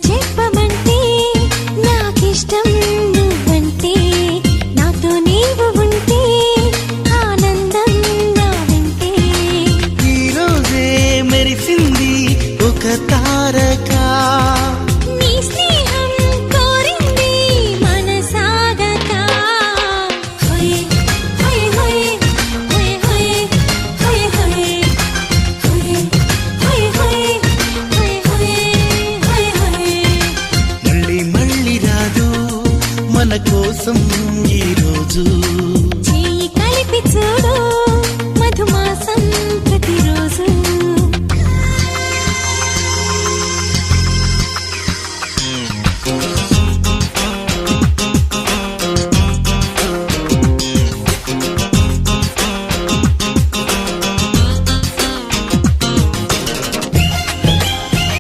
చెప్పమంటే నాకిష్టం నువ్వంటే నాతో నీవు ఉంటే ఆనందం నా వింటే ఈ రోజే మెరిసింది ఒక తారక